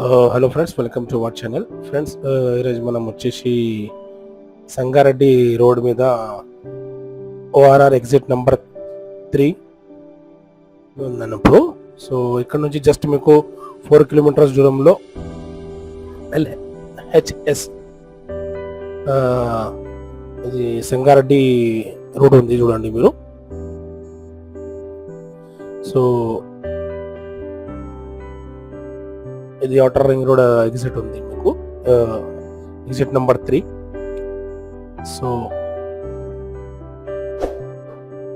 Hello friends, welcome to our channel. Friends, ఈరోజు మనం వచ్చేసి సంగారెడ్డి రోడ్ మీద ఓఆర్ఆర్ ఎగ్జిట్ నెంబర్ 3 ఉందన్నప్పుడు. సో ఇక్కడ నుంచి జస్ట్ మీకు 4 కిలోమీటర్స్ దూరంలో LHS ఇది సంగారెడ్డి రోడ్ ఉంది, చూడండి మీరు. సో ఇది అవుటర్ రింగ్ రోడ్ ఎగ్జిట్ ఉంది మీకు, ఎగ్జిట్ నెంబర్ 3. సో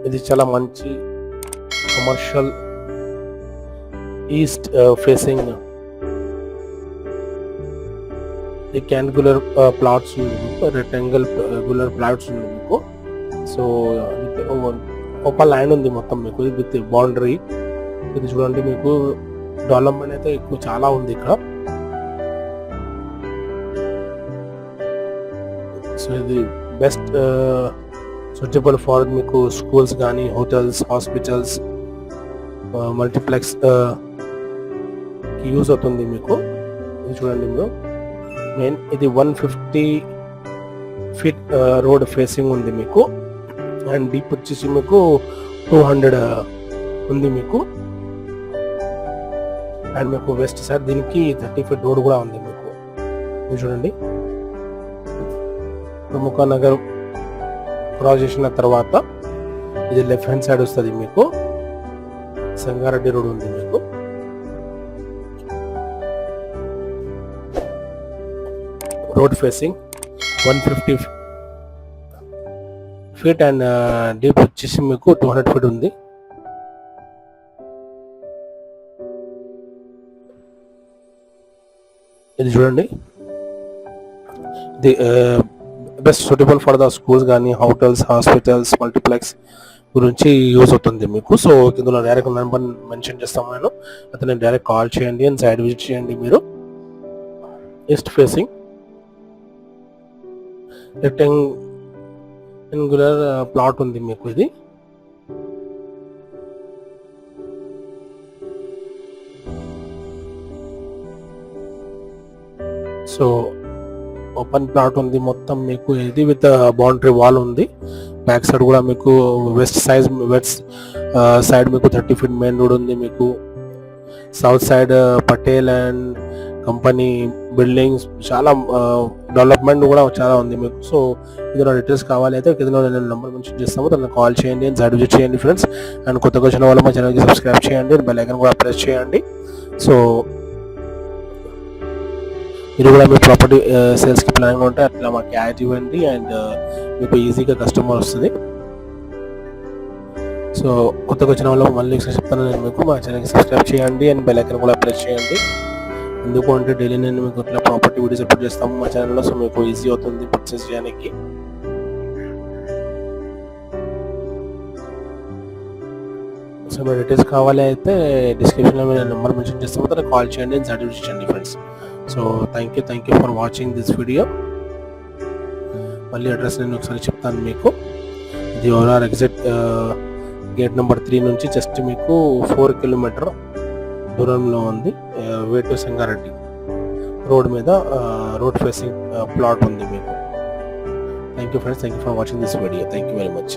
ఇది చాలా మంచి commercial east facing rectangular plots ఉంది మీకు, రెక్టాంగులర్ ప్లాట్స్ ఉంది మీకు. సో ఓపెన్ ల్యాండ్ ఉంది మొత్తం మీకు విత్ బౌండరీ. ఇది చూడండి మీకు, డెవలప్మెంట్ అయితే ఎక్కువ చాలా ఉంది ఇక్కడ. సో ఇది బెస్ట్ సూటబుల్ ఫర్ మీకు స్కూల్స్ కానీ, హోటల్స్, హాస్పిటల్స్, మల్టీప్లెక్స్ యూజ్ అవుతుంది మీకు. ఇది చూడండి మీరు, మెయిన్ ఇది 150 ఫీట్ రోడ్ ఫేసింగ్ ఉంది మీకు, అండ్ డీప్ వచ్చేసి మీకు 200 ఉంది మీకు. అండ్ మీకు వెస్ట్ సైడ్ దీనికి 30 ఫీట్ రోడ్ కూడా ఉంది మీకు. ఇది చూడండి, ప్రముఖ నగర్ క్రాస్ చేసిన తర్వాత ఇది లెఫ్ట్ హ్యాండ్ సైడ్ వస్తుంది మీకు, సంగారెడ్డి రోడ్ ఉంది మీకు. Road facing 150 feet and deep వచ్చేసి మీకు 200 ఫీట్ ఉంది. ఇది చూడండి, the best suitable for the schools కానీ, హోటల్స్, హాస్పిటల్స్, మల్టీప్లెక్స్ గురించి యూజ్ అవుతుంది మీకు. సో ఇందులో డైరెక్ట్ నెంబర్ మెన్షన్ చేస్తాము నేను, అతను డైరెక్ట్ కాల్ చేయండి అండ్ సైడ్ విజిట్ చేయండి మీరు. ఈస్ట్ ఫేసింగ్ రెక్టాంగులర్ ప్లాట్ ఉంది మీకు. ఇది సో ఓపెన్ ప్లాట్ ఉంది మొత్తం మీకు. ఇది విత్ బౌండరీ వాల్ ఉంది. బ్యాక్ సైడ్ కూడా మీకు వెస్ట్ సైడ్ మీకు 30 ఫీట్ మెయిన్ రోడ్ ఉంది మీకు. South side Patel and company buildings, చాలా డెవలప్మెంట్ కూడా చాలా ఉంది మీకు. సో ఇందులో డీటెయిల్స్ కావాలి అయితే ఇందులో నేను నెంబర్ మెన్షన్ చేస్తాము, దాన్ని కాల్ చేయండి అండ్ సైడ్ విజిట్ చేయండి ఫ్రెండ్స్. అండ్ కొత్తగా వచ్చిన వాళ్ళు మా ఛానల్కి సబ్స్క్రైబ్ చేయండి, బెల్ ఐకాన్ కూడా ప్రెస్ చేయండి. సో మీరు కూడా మీ ప్రాపర్టీ సేల్స్కి ప్లానింగ్ ఉంటే అట్లా మాకు యాడ్ ఇవ్వండి, అండ్ మీకు ఈజీగా కస్టమర్ వస్తుంది. సో కొత్తగా వచ్చిన వాళ్ళు మళ్ళీ చెప్తాను నేను మీకు, మా ఛానల్కి సబ్స్క్రైబ్ చేయండి అండ్ బెల్ ఐకాన్ కూడా ప్రెస్ చేయండి. ఎందుకు అంటే డైలీ నేను మీకు ఇట్లా ప్రాపర్టీ వీడియోస్ అప్లోడ్ చేస్తాము మా ఛానల్లో. సో మీకు ఈజీ అవుతుంది పర్చేస్ చేయడానికి. సో మీ డీటెయిల్స్ కావాలి అయితే డిస్క్రిప్షన్లో నేను నెంబర్ మెన్షన్ చేస్తాము, దాన్ని కాల్ చేయండి అండ్ సర్టిఫికేట్ చేయండి friends. So thank you for watching this video. మళ్ళీ అడ్రస్ నేను ఒకసారి చెప్తాను మీకు. ఇది ఓఆర్ఆర్ ఎగ్జిట్ గేట్ నెంబర్ 3 నుంచి జస్ట్ మీకు 4 కిలోమీటర్ దూరంలో ఉంది. వే టు సంగారెడ్డి రోడ్ మీద రోడ్ ఫేసింగ్ ప్లాట్ ఉంది మీకు. Thank you friends, thank you for watching this video. Thank you very much.